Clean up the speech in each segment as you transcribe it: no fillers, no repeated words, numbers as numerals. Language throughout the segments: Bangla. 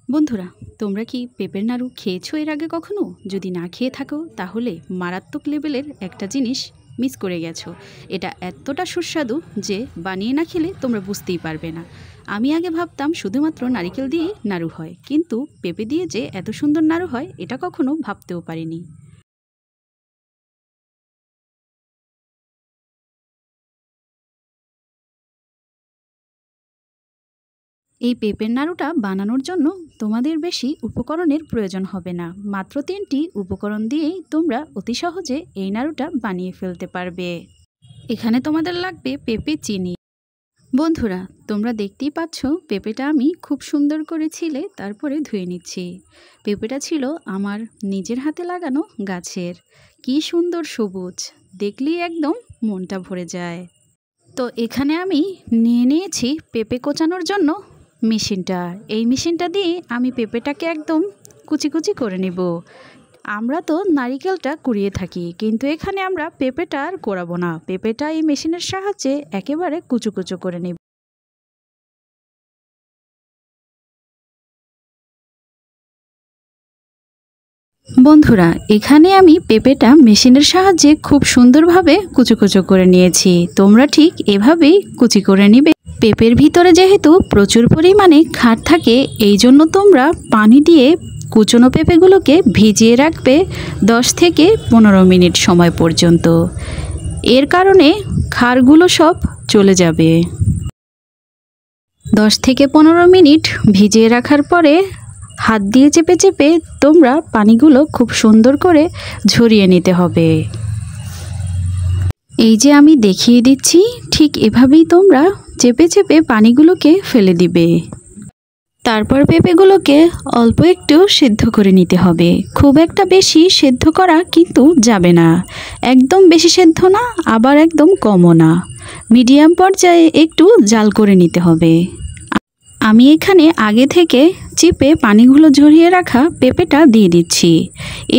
বন্ধুরা, তোমরা কি পেঁপের নাড়ু খেয়েছো এর আগে কখনো? যদি না খেয়ে থাকো তাহলে মারাত্মক লেভেলের একটা জিনিস মিস করে গেছো। এটা এতটা সুস্বাদু যে বানিয়ে না খেলে তোমরা বুঝতেই পারবে না। আমি আগে ভাবতাম শুধুমাত্র নারিকেল দিয়েই নাড়ু হয়, কিন্তু পেঁপে দিয়ে যে এত সুন্দর নাড়ু হয় এটা কখনো ভাবতেও পারিনি। এই পেঁপের নাড়ুটা বানানোর জন্য তোমাদের বেশি উপকরণের প্রয়োজন হবে না। মাত্র 3টি উপকরণ দিয়েই তোমরা অতি সহজে এই নাড়ুটা বানিয়ে ফেলতে পারবে। এখানে তোমাদের লাগবে পেঁপে, চিনি। বন্ধুরা, তোমরা দেখতেই পাচ্ছ পেঁপেটা আমি খুব সুন্দর করে ছিলে তারপরে ধুয়ে নিচ্ছি। পেঁপেটা ছিল আমার নিজের হাতে লাগানো গাছের। কি সুন্দর সবুজ, দেখলেই একদম মনটা ভরে যায়। তো এখানে আমি নিয়ে নিয়েছি পেঁপে কোচানোর জন্য মেশিনটা। এই মেশিনটা দিয়ে আমি পেঁপেটাকে একদম কুচি কুচি করে নেব। আমরা তো নারিকেলটা কুড়িয়ে থাকি, কিন্তু এখানে আমরা পেঁপেটা আর কোড়াবো না। পেঁপেটা এই মেশিনের সাহায্যে একেবারে কুচু কুচু করে নেব। বন্ধুরা, এখানে আমি পেঁপেটা মেশিনের সাহায্যে খুব সুন্দরভাবে কুচু কুচু করে নিয়েছি। তোমরা ঠিক এভাবেই কুচি করে নিবে। পেঁপের ভিতরে যেহেতু প্রচুর পরিমাণে খার থাকে, এই জন্য তোমরা পানি দিয়ে কুচনো পেঁপেগুলোকে ভিজিয়ে রাখবে 10 থেকে 15 মিনিট সময় পর্যন্ত। এর কারণে খারগুলো সব চলে যাবে। 10 থেকে 15 মিনিট ভিজিয়ে রাখার পরে হাত দিয়ে চেপে চেপে তোমরা পানিগুলো খুব সুন্দর করে ঝরিয়ে নিতে হবে। এই যে আমি দেখিয়ে দিচ্ছি, ঠিক এভাবেই তোমরা চেপে চেপে পানিগুলোকে ফেলে দিবে। তারপর পেঁপেগুলোকে অল্প একটু সিদ্ধ করে নিতে হবে। খুব একটা বেশি সেদ্ধ করা কিন্তু যাবে না, একদম বেশি সেদ্ধ না, আবার একদম কমও না। মিডিয়াম পর্যায়ে একটু জাল করে নিতে হবে। আমি এখানে আগে থেকে চিপে পানিগুলো ঝরিয়ে রাখা পেঁপেটা দিয়ে দিচ্ছি।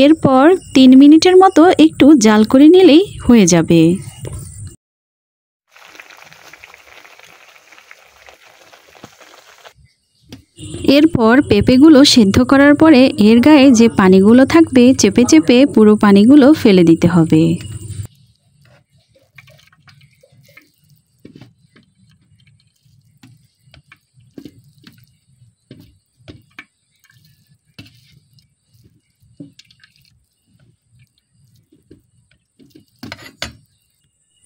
এরপর 3 মিনিটের মতো একটু জাল করে নিলেই হয়ে যাবে। এরপর পেঁপেগুলো সেদ্ধ করার পরে এর গায়ে যে পানিগুলো থাকবে চেপে চেপে পুরো পানিগুলো ফেলে দিতে হবে।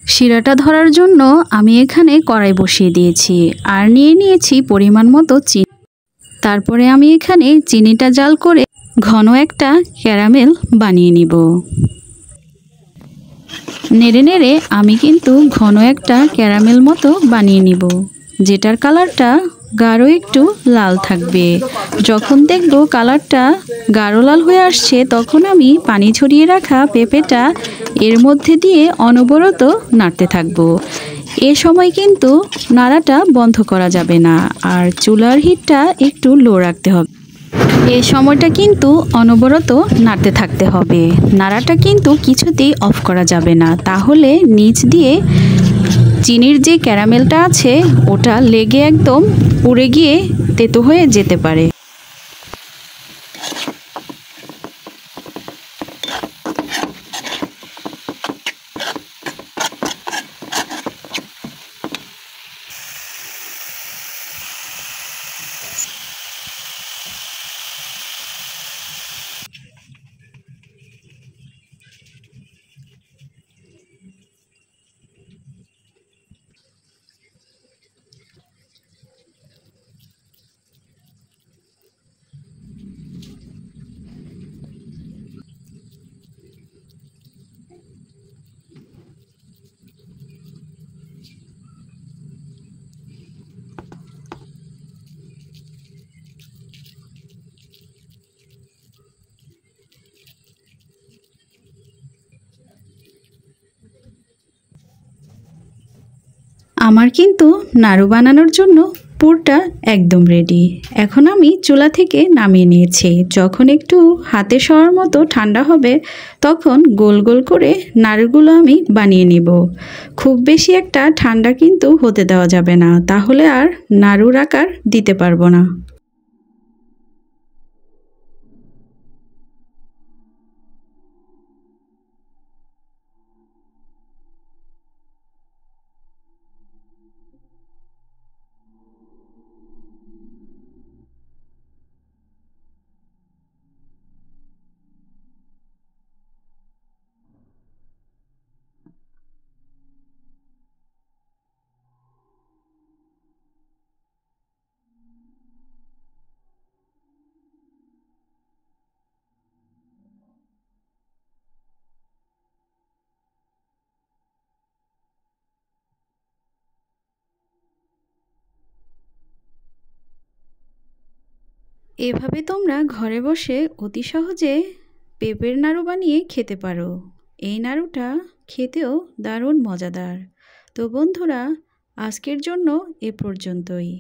শিরাটা ধরার জন্য আমি এখানে কড়াই বসিয়ে দিয়েছি আর নিয়ে নিয়েছি পরিমাণ মতো চিনি। তারপরে আমি এখানে চিনিটা জাল করে ঘন একটা ক্যারামেল বানিয়ে নিব। নেড়ে নেড়ে আমি কিন্তু ঘন একটা ক্যারামেল মতো বানিয়ে নিব, যেটার কালারটা গাঢ় একটু লাল থাকবে। যখন দেখব কালারটা গাঢ় লাল হয়ে আসছে, তখন আমি পানি ছড়িয়ে রাখা পেঁপেটা এর মধ্যে দিয়ে অনবরত নাড়তে থাকব। এ সময় কিন্তু নাড়াটা বন্ধ করা যাবে না, আর চুলার হিটটা একটু লো রাখতে হবে। এই সময়টা কিন্তু অনবরত নাড়তে থাকতে হবে। নাড়াটা কিন্তু কিছুতেই অফ করা যাবে না, তাহলে নিচ দিয়ে চিনির যে ক্যারামেলটা আছে ওটা লেগে একদম পুড়ে গিয়ে তেতো হয়ে যেতে পারে। আমার কিন্তু নাড়ু বানানোর জন্য পুরটা একদম রেডি। এখন আমি চুলা থেকে নামিয়ে নিয়েছি। যখন একটু হাতে সরার মতো ঠান্ডা হবে, তখন গোল গোল করে নাড়ুগুলো আমি বানিয়ে নিব। খুব বেশি একটা ঠান্ডা কিন্তু হতে দেওয়া যাবে না, তাহলে আর নাড়ুর আকার দিতে পারবো না। এভাবে তোমরা ঘরে বসে অতি সহজে পেঁপের নাড়ু বানিয়ে খেতে পারো। এই নাড়ুটা খেতেও দারুণ মজাদার। তো বন্ধুরা, আজকের জন্য এ পর্যন্তই।